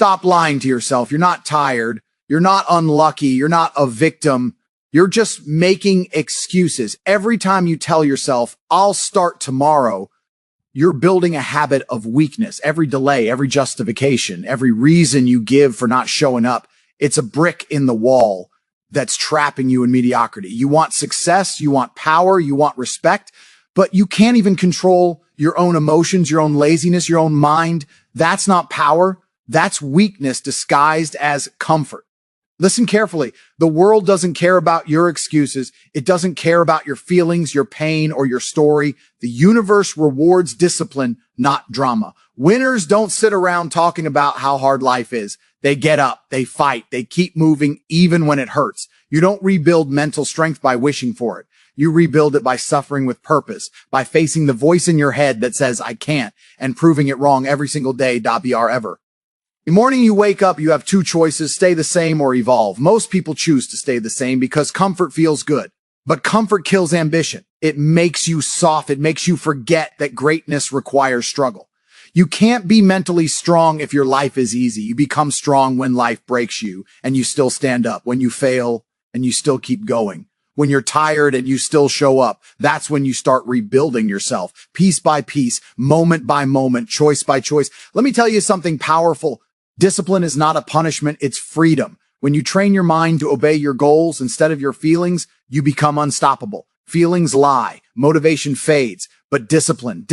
Stop lying to yourself. You're not tired. You're not unlucky. You're not a victim. You're just making excuses. Every time you tell yourself, I'll start tomorrow, you're building a habit of weakness. Every delay, every justification, every reason you give for not showing up, it's a brick in the wall that's trapping you in mediocrity. You want success, you want power, you want respect, but you can't even control your own emotions, your own laziness, your own mind. That's not power. That's weakness disguised as comfort. Listen carefully. The world doesn't care about your excuses. It doesn't care about your feelings, your pain, or your story. The universe rewards discipline, not drama. Winners don't sit around talking about how hard life is. They get up, they fight, they keep moving even when it hurts. You don't rebuild mental strength by wishing for it. You rebuild it by suffering with purpose, by facing the voice in your head that says, I can't, and proving it wrong every single day, .br ever. The morning you wake up, you have two choices, stay the same or evolve. Most people choose to stay the same because comfort feels good. But comfort kills ambition. It makes you soft. It makes you forget that greatness requires struggle. You can't be mentally strong if your life is easy. You become strong when life breaks you and you still stand up. When you fail and you still keep going. When you're tired and you still show up, that's when you start rebuilding yourself, piece by piece, moment by moment, choice by choice. Let me tell you something powerful. Discipline is not a punishment, it's freedom. When you train your mind to obey your goals instead of your feelings, you become unstoppable. Feelings lie, motivation fades, but discipline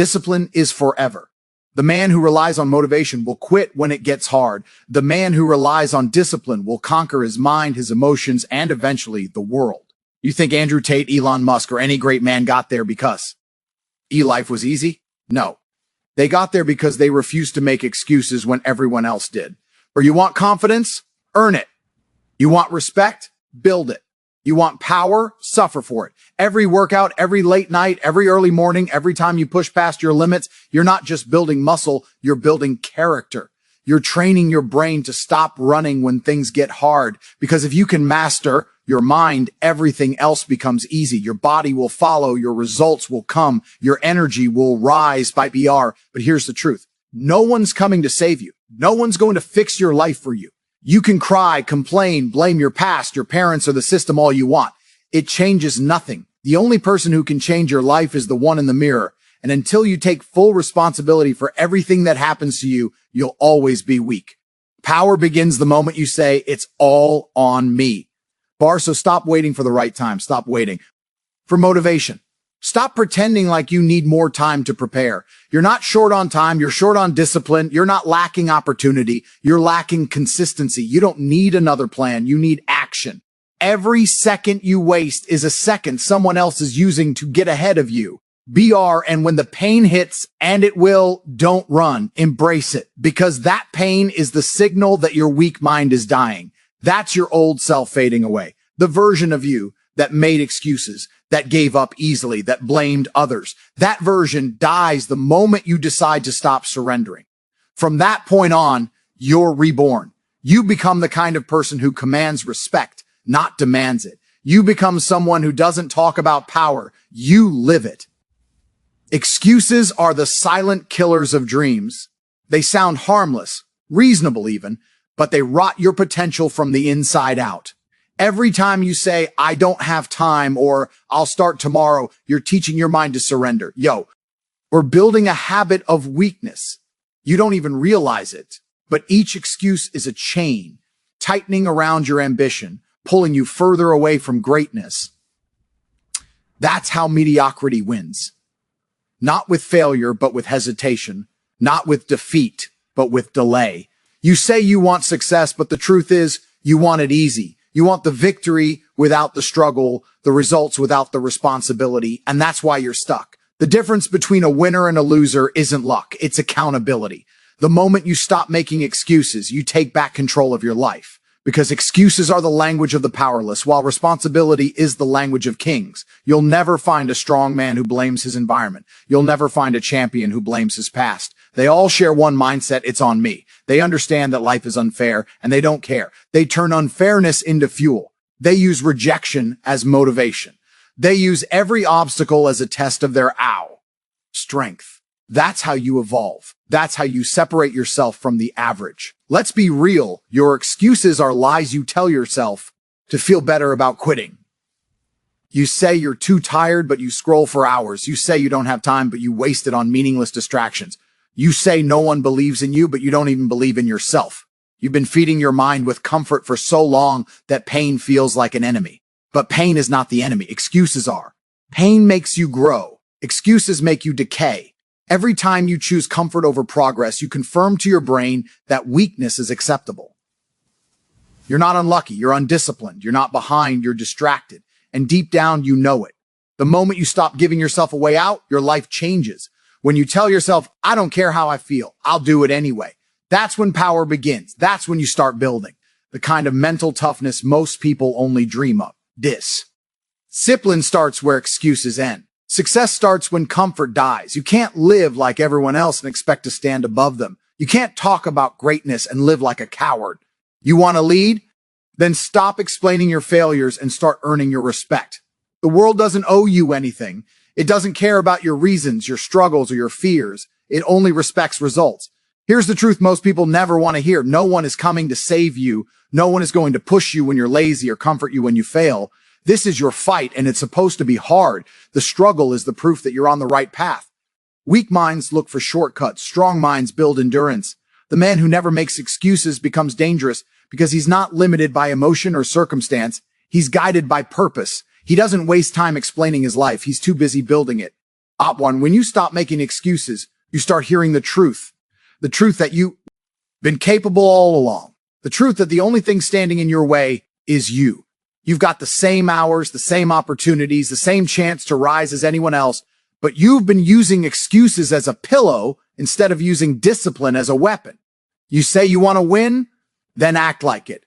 is forever. The man who relies on motivation will quit when it gets hard. The man who relies on discipline will conquer his mind, his emotions, and eventually the world. You think Andrew Tate, Elon Musk, or any great man got there because life was easy? No. They got there because they refused to make excuses when everyone else did. Or you want confidence? Earn it. You want respect? Build it. You want power? Suffer for it. Every workout, every late night, every early morning, every time you push past your limits, you're not just building muscle, you're building character. You're training your brain to stop running when things get hard. Because if you can master your mind, everything else becomes easy. Your body will follow. Your results will come. Your energy will rise by BR. But here's the truth. No one's coming to save you. No one's going to fix your life for you. You can cry, complain, blame your past, your parents, or the system all you want. It changes nothing. The only person who can change your life is the one in the mirror. And until you take full responsibility for everything that happens to you, you'll always be weak. Power begins the moment you say, it's all on me. So stop waiting for the right time. Stop waiting for motivation. Stop pretending like you need more time to prepare. You're not short on time. You're short on discipline. You're not lacking opportunity. You're lacking consistency. You don't need another plan. You need action. Every second you waste is a second someone else is using to get ahead of you. BR, and when the pain hits, and it will, don't run. Embrace it, because that pain is the signal that your weak mind is dying. That's your old self fading away. The version of you that made excuses, that gave up easily, that blamed others. That version dies the moment you decide to stop surrendering. From that point on, you're reborn. You become the kind of person who commands respect, not demands it. You become someone who doesn't talk about power. You live it. Excuses are the silent killers of dreams. They sound harmless, reasonable even, but they rot your potential from the inside out. Every time you say, I don't have time, or I'll start tomorrow, you're teaching your mind to surrender. We're building a habit of weakness. You don't even realize it, but each excuse is a chain, tightening around your ambition, pulling you further away from greatness. That's how mediocrity wins. Not with failure, but with hesitation. Not with defeat, but with delay. You say you want success, but the truth is you want it easy. You want the victory without the struggle, the results without the responsibility, and that's why you're stuck. The difference between a winner and a loser isn't luck, it's accountability. The moment you stop making excuses, you take back control of your life. Because excuses are the language of the powerless, while responsibility is the language of kings. You'll never find a strong man who blames his environment. You'll never find a champion who blames his past. They all share one mindset, it's on me. They understand that life is unfair, and they don't care. They turn unfairness into fuel. They use rejection as motivation. They use every obstacle as a test of their strength. That's how you evolve. That's how you separate yourself from the average. Let's be real. Your excuses are lies you tell yourself to feel better about quitting. You say you're too tired, but you scroll for hours. You say you don't have time, but you waste it on meaningless distractions. You say no one believes in you, but you don't even believe in yourself. You've been feeding your mind with comfort for so long that pain feels like an enemy. But pain is not the enemy. Excuses are. Pain makes you grow. Excuses make you decay. Every time you choose comfort over progress, you confirm to your brain that weakness is acceptable. You're not unlucky. You're undisciplined. You're not behind. You're distracted. And deep down, you know it. The moment you stop giving yourself a way out, your life changes. When you tell yourself, I don't care how I feel, I'll do it anyway. That's when power begins. That's when you start building the kind of mental toughness most people only dream of. Discipline starts where excuses end. Success starts when comfort dies. You can't live like everyone else and expect to stand above them. You can't talk about greatness and live like a coward. You want to lead? Then stop explaining your failures and start earning your respect. The world doesn't owe you anything. It doesn't care about your reasons, your struggles, or your fears. It only respects results. Here's the truth most people never want to hear. No one is coming to save you. No one is going to push you when you're lazy or comfort you when you fail. This is your fight, and it's supposed to be hard. The struggle is the proof that you're on the right path. Weak minds look for shortcuts. Strong minds build endurance. The man who never makes excuses becomes dangerous because he's not limited by emotion or circumstance. He's guided by purpose. He doesn't waste time explaining his life. He's too busy building it. Op 1, when you stop making excuses, you start hearing the truth. The truth that you've been capable all along. The truth that the only thing standing in your way is you. You've got the same hours, the same opportunities, the same chance to rise as anyone else, but you've been using excuses as a pillow instead of using discipline as a weapon. You say you want to win, then act like it.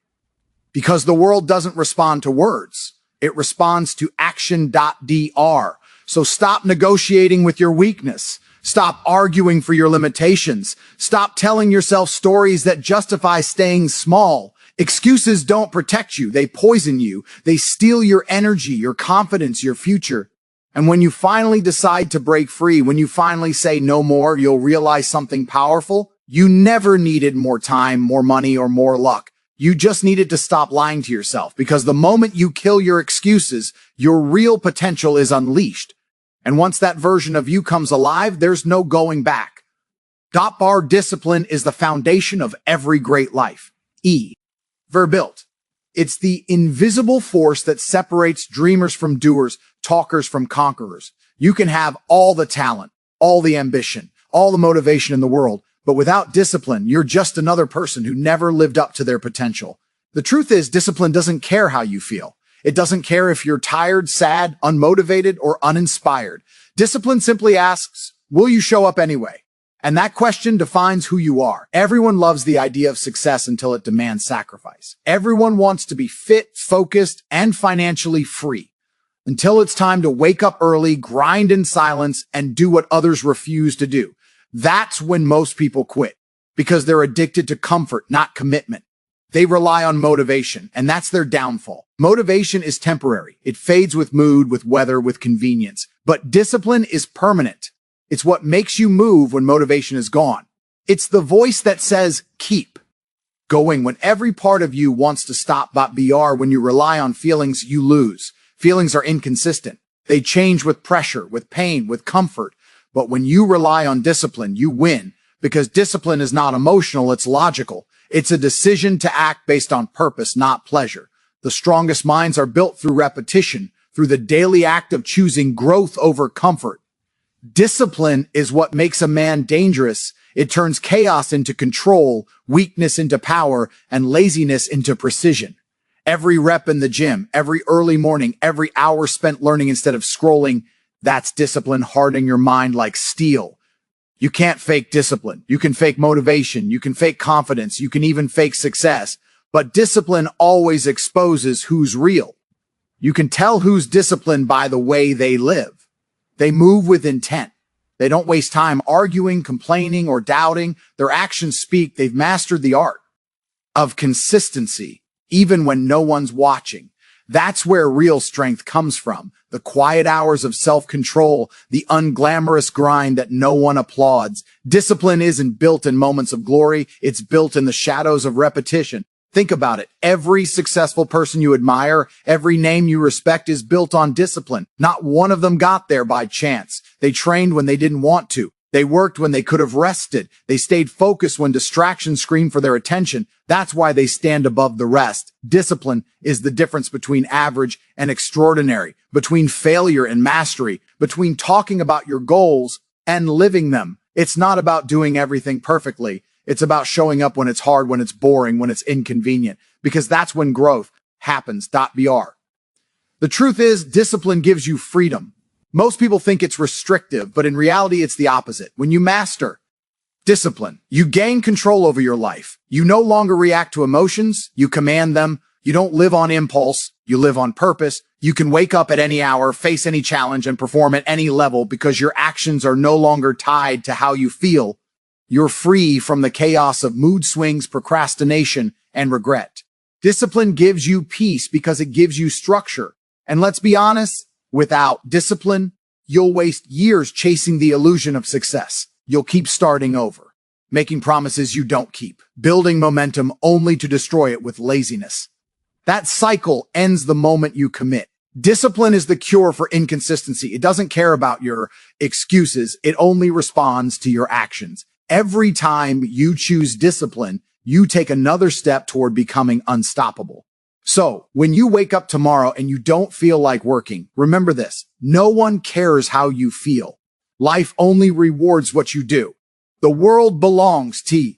Because the world doesn't respond to words. It responds to action.dr. So stop negotiating with your weakness. Stop arguing for your limitations. Stop telling yourself stories that justify staying small. Excuses don't protect you. They poison you. They steal your energy, your confidence, your future. And when you finally decide to break free, when you finally say no more, you'll realize something powerful. You never needed more time, more money, or more luck. You just needed to stop lying to yourself, because the moment you kill your excuses, your real potential is unleashed. And once that version of you comes alive, there's no going back. Bar discipline is the foundation of every great life. Verbilt. It's the invisible force that separates dreamers from doers, talkers from conquerors. You can have all the talent, all the ambition, all the motivation in the world, but without discipline, you're just another person who never lived up to their potential. The truth is, discipline doesn't care how you feel. It doesn't care if you're tired, sad, unmotivated, or uninspired. Discipline simply asks, will you show up anyway? And that question defines who you are. Everyone loves the idea of success until it demands sacrifice. Everyone wants to be fit, focused, and financially free. Until it's time to wake up early, grind in silence, and do what others refuse to do. That's when most people quit, because they're addicted to comfort, not commitment. They rely on motivation, and that's their downfall. Motivation is temporary. It fades with mood, with weather, with convenience. But discipline is permanent. It's what makes you move when motivation is gone. It's the voice that says, keep going when every part of you wants to stop. When you rely on feelings, you lose. Feelings are inconsistent. They change with pressure, with pain, with comfort. But when you rely on discipline, you win, because discipline is not emotional, it's logical. It's a decision to act based on purpose, not pleasure. The strongest minds are built through repetition, through the daily act of choosing growth over comfort. Discipline is what makes a man dangerous. It turns chaos into control, weakness into power, and laziness into precision. Every rep in the gym, every early morning, every hour spent learning instead of scrolling, that's discipline hardening your mind like steel. You can't fake discipline. You can fake motivation. You can fake confidence. You can even fake success. But discipline always exposes who's real. You can tell who's disciplined by the way they live. They move with intent. They don't waste time arguing, complaining, or doubting. Their actions speak. They've mastered the art of consistency, even when no one's watching. That's where real strength comes from. The quiet hours of self-control, the unglamorous grind that no one applauds. Discipline isn't built in moments of glory. It's built in the shadows of repetition. Think about it. Every successful person you admire, every name you respect is built on discipline. Not one of them got there by chance. They trained when they didn't want to. They worked when they could have rested. They stayed focused when distractions screamed for their attention. That's why they stand above the rest. Discipline is the difference between average and extraordinary, between failure and mastery, between talking about your goals and living them. It's not about doing everything perfectly. It's about showing up when it's hard, when it's boring, when it's inconvenient, because that's when growth happens. .br. The truth is, discipline gives you freedom. Most people think it's restrictive, but in reality, it's the opposite. When you master discipline, you gain control over your life. You no longer react to emotions. You command them. You don't live on impulse. You live on purpose. You can wake up at any hour, face any challenge, and perform at any level because your actions are no longer tied to how you feel. You're free from the chaos of mood swings, procrastination, and regret. Discipline gives you peace because it gives you structure. And let's be honest, without discipline, you'll waste years chasing the illusion of success. You'll keep starting over, making promises you don't keep, building momentum only to destroy it with laziness. That cycle ends the moment you commit. Discipline is the cure for inconsistency. It doesn't care about your excuses. It only responds to your actions. Every time you choose discipline, you take another step toward becoming unstoppable. So, when you wake up tomorrow and you don't feel like working, remember this. No one cares how you feel. Life only rewards what you do. The world belongs to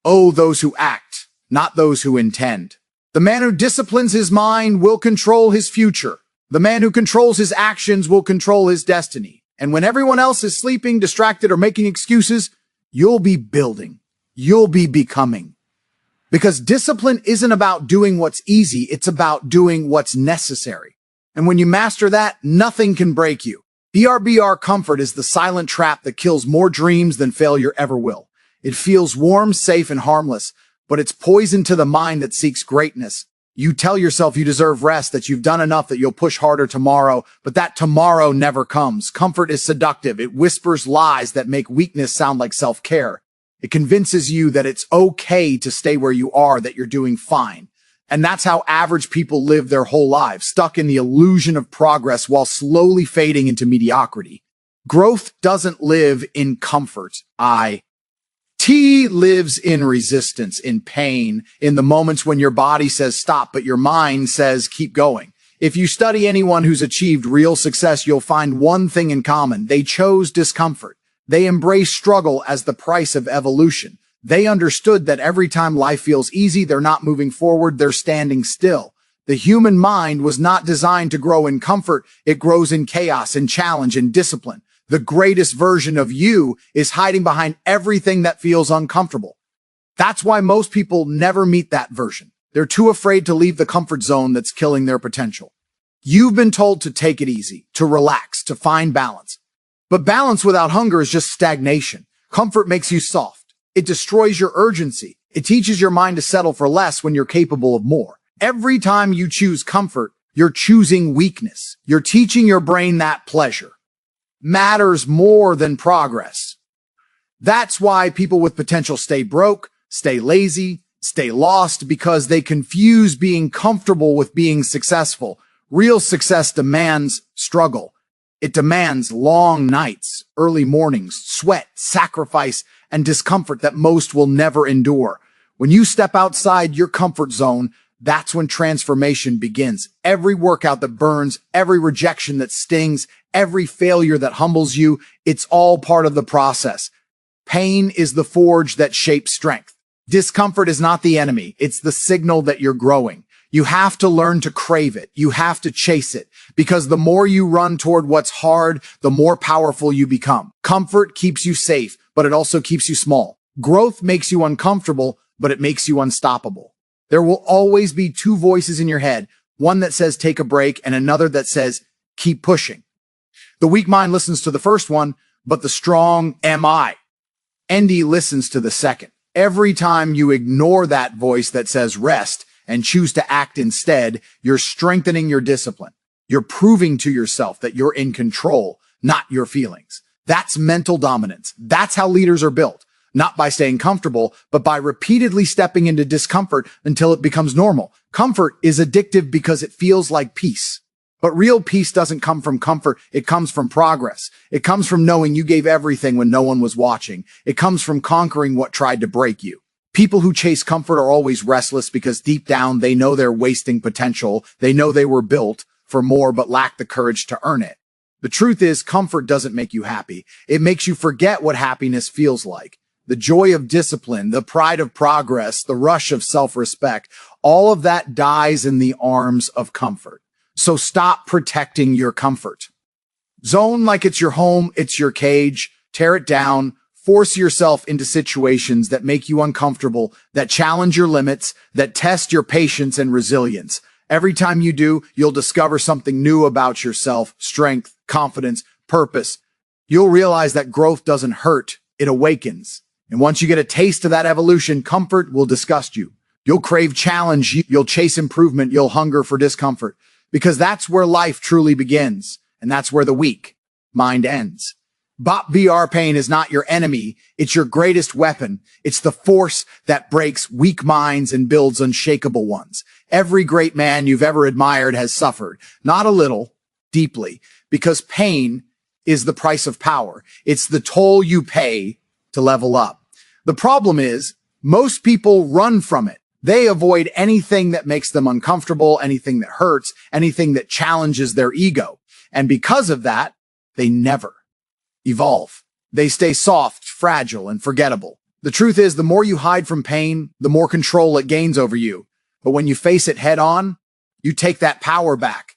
those who act, not those who intend. The man who disciplines his mind will control his future. The man who controls his actions will control his destiny. And when everyone else is sleeping, distracted, or making excuses, you'll be building. You'll be becoming. Because discipline isn't about doing what's easy, it's about doing what's necessary. And when you master that, nothing can break you. BRBR comfort is the silent trap that kills more dreams than failure ever will. It feels warm, safe, and harmless, but it's poison to the mind that seeks greatness. You tell yourself you deserve rest, that you've done enough, that you'll push harder tomorrow, but that tomorrow never comes. Comfort is seductive. It whispers lies that make weakness sound like self-care. It convinces you that it's okay to stay where you are, that you're doing fine. And that's how average people live their whole lives, stuck in the illusion of progress while slowly fading into mediocrity. Growth doesn't live in comfort. T lives in resistance, in pain, in the moments when your body says stop, but your mind says keep going. If you study anyone who's achieved real success, you'll find one thing in common. They chose discomfort. They embrace struggle as the price of evolution. They understood that every time life feels easy, they're not moving forward, they're standing still. The human mind was not designed to grow in comfort. It grows in chaos, in challenge, in discipline. The greatest version of you is hiding behind everything that feels uncomfortable. That's why most people never meet that version. They're too afraid to leave the comfort zone that's killing their potential. You've been told to take it easy, to relax, to find balance. But balance without hunger is just stagnation. Comfort makes you soft. It destroys your urgency. It teaches your mind to settle for less when you're capable of more. Every time you choose comfort, you're choosing weakness. You're teaching your brain that pleasure matters more than progress. That's why people with potential stay broke, stay lazy, stay lost, because they confuse being comfortable with being successful. Real success demands struggle. It demands long nights, early mornings, sweat, sacrifice, and discomfort that most will never endure. When you step outside your comfort zone, that's when transformation begins. Every workout that burns, every rejection that stings, every failure that humbles you, it's all part of the process. Pain is the forge that shapes strength. Discomfort is not the enemy. It's the signal that you're growing. You have to learn to crave it. You have to chase it, because the more you run toward what's hard, the more powerful you become. Comfort keeps you safe, but it also keeps you small. Growth makes you uncomfortable, but it makes you unstoppable. There will always be two voices in your head, one that says take a break and another that says keep pushing. The weak mind listens to the first one, but the strong Andy listens to the second. Every time you ignore that voice that says rest, and choose to act instead, you're strengthening your discipline. You're proving to yourself that you're in control, not your feelings. That's mental dominance. That's how leaders are built. Not by staying comfortable, but by repeatedly stepping into discomfort until it becomes normal. Comfort is addictive because it feels like peace. But real peace doesn't come from comfort. It comes from progress. It comes from knowing you gave everything when no one was watching. It comes from conquering what tried to break you. People who chase comfort are always restless because deep down they know they're wasting potential. They know they were built for more but lack the courage to earn it. The truth is, comfort doesn't make you happy. It makes you forget what happiness feels like. The joy of discipline, the pride of progress, the rush of self-respect, all of that dies in the arms of comfort. So stop protecting your comfort. Zone like it's your home, it's your cage. Tear it down. Force yourself into situations that make you uncomfortable, that challenge your limits, that test your patience and resilience. Every time you do, you'll discover something new about yourself, strength, confidence, purpose. You'll realize that growth doesn't hurt, it awakens. And once you get a taste of that evolution, comfort will disgust you. You'll crave challenge, you'll chase improvement, you'll hunger for discomfort. Because that's where life truly begins, and that's where the weak mind ends. BR pain is not your enemy, it's your greatest weapon. It's the force that breaks weak minds and builds unshakable ones. Every great man you've ever admired has suffered, not a little, deeply, because pain is the price of power. It's the toll you pay to level up. The problem is, most people run from it. They avoid anything that makes them uncomfortable, anything that hurts, anything that challenges their ego. And because of that, they never evolve. They stay soft, fragile, and forgettable. The truth is, the more you hide from pain, the more control it gains over you. But when you face it head on, you take that power back.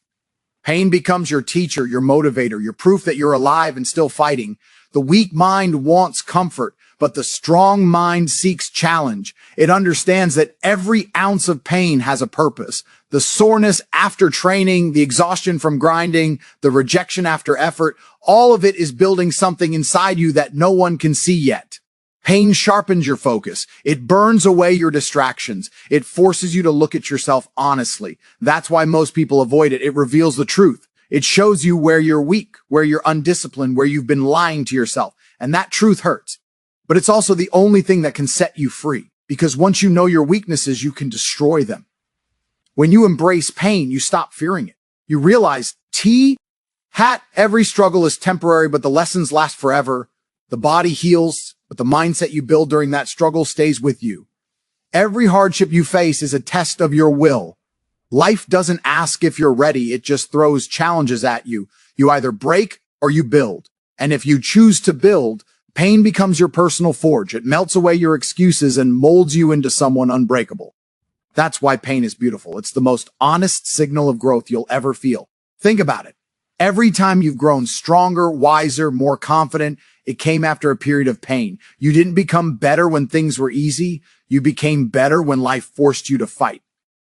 Pain becomes your teacher, your motivator, your proof that you're alive and still fighting. The weak mind wants comfort, but the strong mind seeks challenge. It understands that every ounce of pain has a purpose. The soreness after training, the exhaustion from grinding, the rejection after effort, all of it is building something inside you that no one can see yet. Pain sharpens your focus. It burns away your distractions. It forces you to look at yourself honestly. That's why most people avoid it. It reveals the truth. It shows you where you're weak, where you're undisciplined, where you've been lying to yourself. And that truth hurts. But it's also the only thing that can set you free, because once you know your weaknesses, you can destroy them. When you embrace pain, you stop fearing it. You realize, every struggle is temporary, but the lessons last forever. The body heals, but the mindset you build during that struggle stays with you. Every hardship you face is a test of your will. Life doesn't ask if you're ready, it just throws challenges at you. You either break or you build. And if you choose to build, pain becomes your personal forge. It melts away your excuses and molds you into someone unbreakable. That's why pain is beautiful. It's the most honest signal of growth you'll ever feel. Think about it. Every time you've grown stronger, wiser, more confident, it came after a period of pain. You didn't become better when things were easy. You became better when life forced you to fight.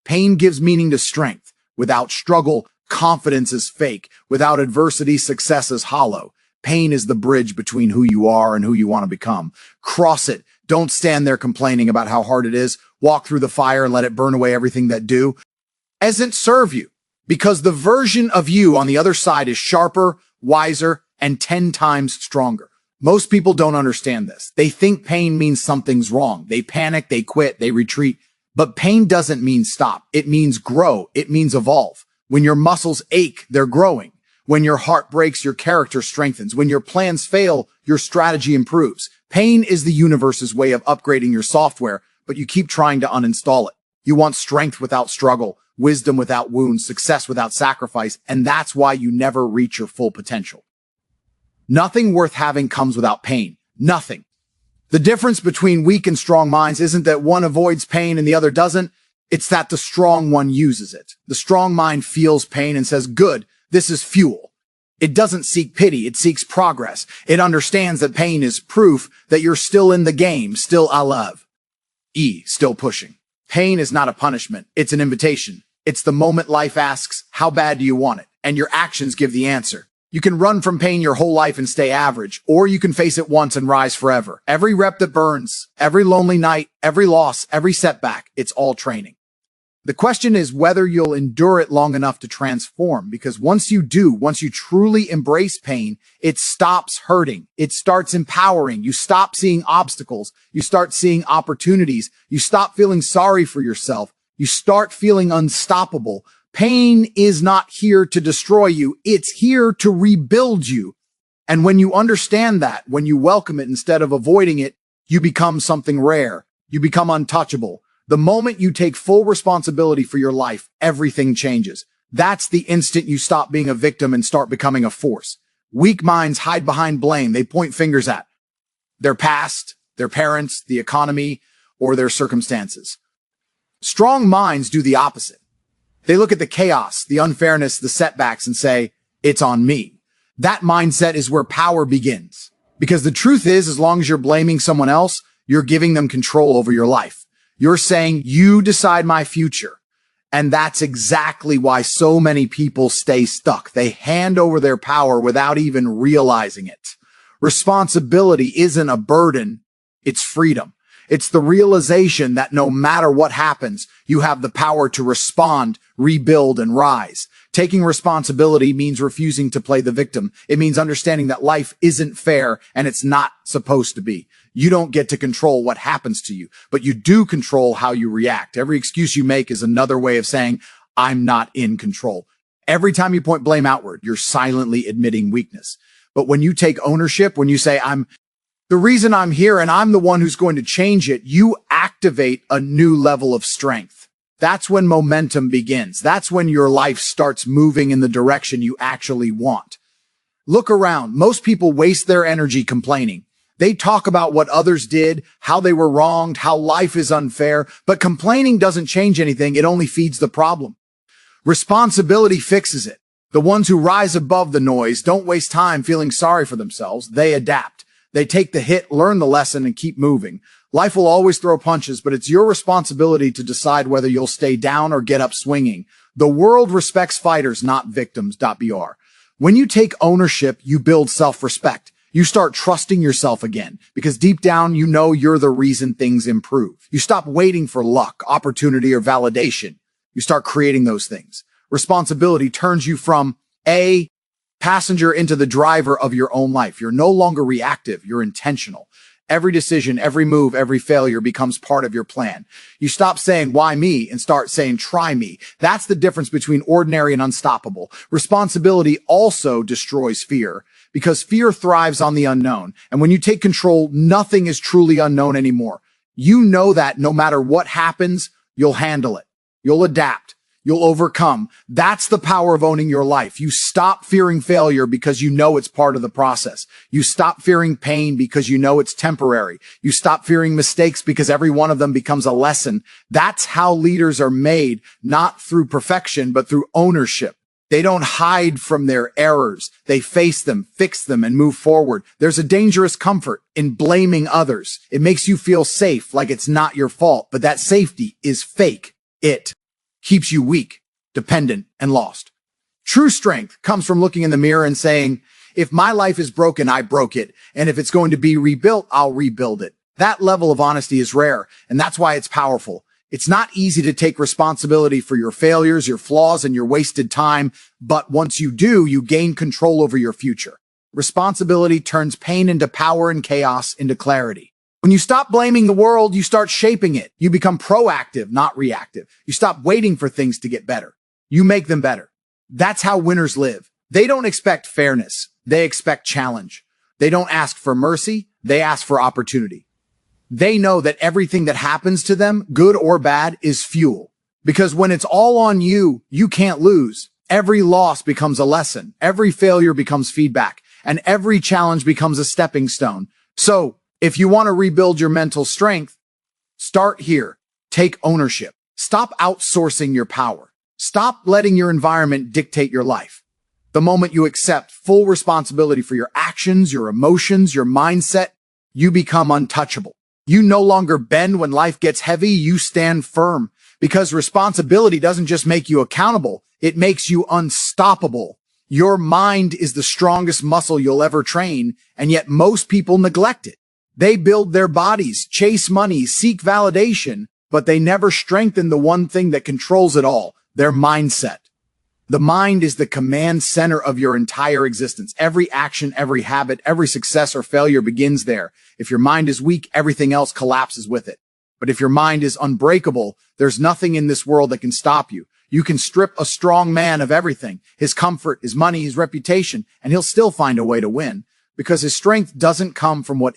Pain gives meaning to strength. Without struggle, confidence is fake. Without adversity, success is hollow. Pain is the bridge between who you are and who you want to become. Cross it. Don't stand there complaining about how hard it is. Walk through the fire and let it burn away everything that doesn't serve you. Because the version of you on the other side is sharper, wiser, and 10 times stronger. Most people don't understand this. They think pain means something's wrong. They panic, they quit, they retreat. But pain doesn't mean stop. It means grow. It means evolve. When your muscles ache, they're growing. When your heart breaks, your character strengthens. When your plans fail, your strategy improves. Pain is the universe's way of upgrading your software, but you keep trying to uninstall it. You want strength without struggle, wisdom without wounds, success without sacrifice, and that's why you never reach your full potential. Nothing worth having comes without pain. Nothing. The difference between weak and strong minds isn't that one avoids pain and the other doesn't. It's that the strong one uses it. The strong mind feels pain and says, good, this is fuel. It doesn't seek pity, it seeks progress. It understands that pain is proof that you're still in the game, still alive. Still pushing. Pain is not a punishment, it's an invitation. It's the moment life asks, how bad do you want it? And your actions give the answer. You can run from pain your whole life and stay average, or you can face it once and rise forever. Every rep that burns, every lonely night, every loss, every setback, it's all training. The question is whether you'll endure it long enough to transform, because once you do, once you truly embrace pain, it stops hurting. It starts empowering. You stop seeing obstacles. You start seeing opportunities. You stop feeling sorry for yourself. You start feeling unstoppable. Pain is not here to destroy you. It's here to rebuild you. And when you understand that, when you welcome it instead of avoiding it, you become something rare. You become untouchable. The moment you take full responsibility for your life, everything changes. That's the instant you stop being a victim and start becoming a force. Weak minds hide behind blame. They point fingers at their past, their parents, the economy, or their circumstances. Strong minds do the opposite. They look at the chaos, the unfairness, the setbacks, and say, it's on me. That mindset is where power begins. Because the truth is, as long as you're blaming someone else, you're giving them control over your life. You're saying, you decide my future. And that's exactly why so many people stay stuck. They hand over their power without even realizing it. Responsibility isn't a burden, it's freedom. It's the realization that no matter what happens, you have the power to respond, rebuild, and rise. Taking responsibility means refusing to play the victim. It means understanding that life isn't fair and it's not supposed to be. You don't get to control what happens to you, but you do control how you react. Every excuse you make is another way of saying, I'm not in control. Every time you point blame outward, you're silently admitting weakness. But when you take ownership, when you say, I'm the reason I'm here and I'm the one who's going to change it, you activate a new level of strength. That's when momentum begins. That's when your life starts moving in the direction you actually want. Look around. Most people waste their energy complaining. They talk about what others did, how they were wronged, how life is unfair, but complaining doesn't change anything. It only feeds the problem. Responsibility fixes it. The ones who rise above the noise don't waste time feeling sorry for themselves. They adapt. They take the hit, learn the lesson, and keep moving. Life will always throw punches, but it's your responsibility to decide whether you'll stay down or get up swinging. The world respects fighters, not victims.br. When you take ownership, you build self-respect. You start trusting yourself again, because deep down, you know you're the reason things improve. You stop waiting for luck, opportunity, or validation. You start creating those things. Responsibility turns you from a passenger into the driver of your own life. You're no longer reactive. You're intentional. Every decision, every move, every failure becomes part of your plan. You stop saying, why me? And start saying, try me. That's the difference between ordinary and unstoppable. Responsibility also destroys fear, because fear thrives on the unknown. And when you take control, nothing is truly unknown anymore. You know that no matter what happens, you'll handle it. You'll adapt. You'll overcome. That's the power of owning your life. You stop fearing failure because you know it's part of the process. You stop fearing pain because you know it's temporary. You stop fearing mistakes because every one of them becomes a lesson. That's how leaders are made, not through perfection, but through ownership. They don't hide from their errors. They face them, fix them, and move forward. There's a dangerous comfort in blaming others. It makes you feel safe, like it's not your fault, but that safety is fake. It keeps you weak, dependent, and lost. True strength comes from looking in the mirror and saying, if my life is broken, I broke it. And if it's going to be rebuilt, I'll rebuild it. That level of honesty is rare, and that's why it's powerful. It's not easy to take responsibility for your failures, your flaws, and your wasted time, but once you do, you gain control over your future. Responsibility turns pain into power and chaos into clarity. When you stop blaming the world, you start shaping it. You become proactive, not reactive. You stop waiting for things to get better. You make them better. That's how winners live. They don't expect fairness. They expect challenge. They don't ask for mercy. They ask for opportunity. They know that everything that happens to them, good or bad, is fuel. Because when it's all on you, you can't lose. Every loss becomes a lesson. Every failure becomes feedback. And every challenge becomes a stepping stone. So, if you want to rebuild your mental strength, start here. Take ownership. Stop outsourcing your power. Stop letting your environment dictate your life. The moment you accept full responsibility for your actions, your emotions, your mindset, you become untouchable. You no longer bend when life gets heavy, you stand firm. Because responsibility doesn't just make you accountable, it makes you unstoppable. Your mind is the strongest muscle you'll ever train, and yet most people neglect it. They build their bodies, chase money, seek validation, but they never strengthen the one thing that controls it all, their mindset. The mind is the command center of your entire existence. Every action, every habit, every success or failure begins there. If your mind is weak, everything else collapses with it. But if your mind is unbreakable, there's nothing in this world that can stop you. You can strip a strong man of everything, his comfort, his money, his reputation, and he'll still find a way to win, because his strength doesn't come from what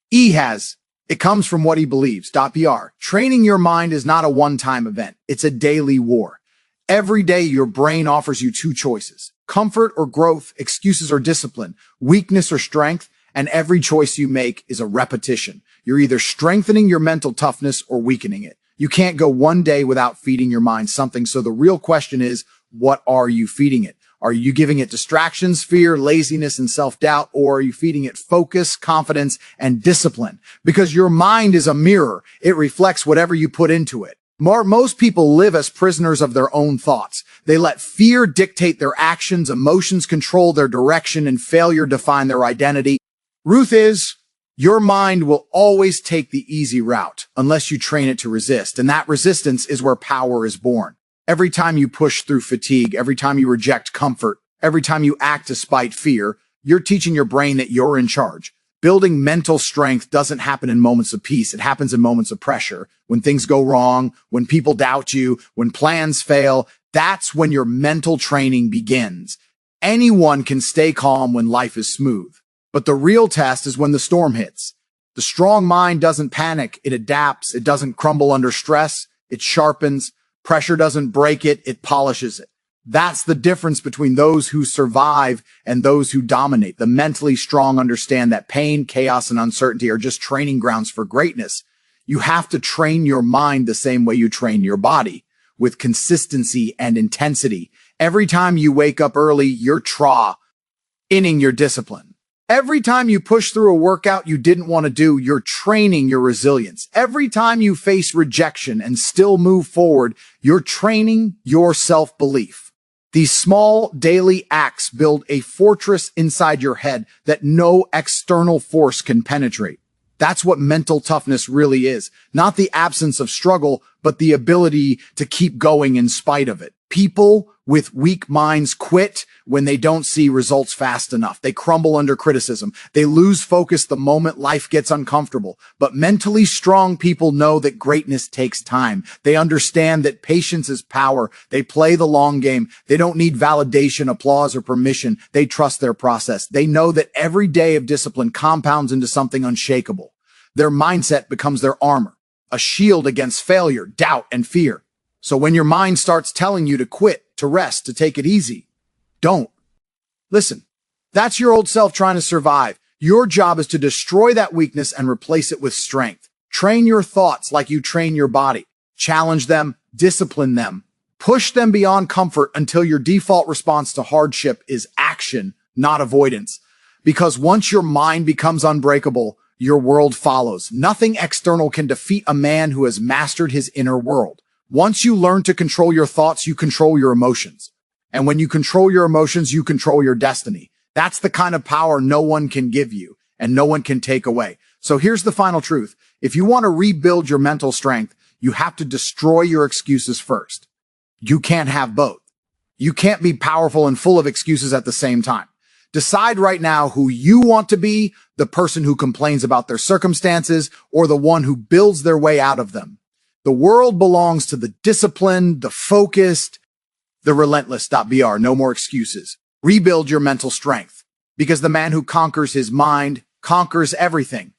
he has. It comes from what he believes. .br. Training your mind is not a one-time event. It's a daily war. Every day, your brain offers you two choices: comfort or growth, excuses or discipline, weakness or strength, and every choice you make is a repetition. You're either strengthening your mental toughness or weakening it. You can't go one day without feeding your mind something. So the real question is, what are you feeding it? Are you giving it distractions, fear, laziness, and self-doubt, or are you feeding it focus, confidence, and discipline? Because your mind is a mirror. It reflects whatever you put into it. Most people live as prisoners of their own thoughts. They let fear dictate their actions, emotions control their direction, and failure define their identity. Truth is, your mind will always take the easy route unless you train it to resist. And that resistance is where power is born. Every time you push through fatigue, every time you reject comfort, every time you act despite fear, you're teaching your brain that you're in charge. Building mental strength doesn't happen in moments of peace. It happens in moments of pressure. When things go wrong, when people doubt you, when plans fail, that's when your mental training begins. Anyone can stay calm when life is smooth. But the real test is when the storm hits. The strong mind doesn't panic. It adapts. It doesn't crumble under stress. It sharpens. Pressure doesn't break it. It polishes it. That's the difference between those who survive and those who dominate. The mentally strong understand that pain, chaos, and uncertainty are just training grounds for greatness. You have to train your mind the same way you train your body, with consistency and intensity. Every time you wake up early, you're training your discipline. Every time you push through a workout you didn't want to do, you're training your resilience. Every time you face rejection and still move forward, you're training your self-belief. These small daily acts build a fortress inside your head that no external force can penetrate. That's what mental toughness really is. Not the absence of struggle, but the ability to keep going in spite of it. People with weak minds quit when they don't see results fast enough. They crumble under criticism. They lose focus the moment life gets uncomfortable. But mentally strong people know that greatness takes time. They understand that patience is power. They play the long game. They don't need validation, applause, or permission. They trust their process. They know that every day of discipline compounds into something unshakable. Their mindset becomes their armor, a shield against failure, doubt, and fear. So when your mind starts telling you to quit, to rest, to take it easy, don't. Listen, that's your old self trying to survive. Your job is to destroy that weakness and replace it with strength. Train your thoughts like you train your body. Challenge them, discipline them. Push them beyond comfort until your default response to hardship is action, not avoidance. Because once your mind becomes unbreakable, your world follows. Nothing external can defeat a man who has mastered his inner world. Once you learn to control your thoughts, you control your emotions. And when you control your emotions, you control your destiny. That's the kind of power no one can give you and no one can take away. So here's the final truth. If you want to rebuild your mental strength, you have to destroy your excuses first. You can't have both. You can't be powerful and full of excuses at the same time. Decide right now who you want to be, the person who complains about their circumstances or the one who builds their way out of them. The world belongs to the disciplined, the focused, the relentless. .br. No more excuses. Rebuild your mental strength, because the man who conquers his mind conquers everything.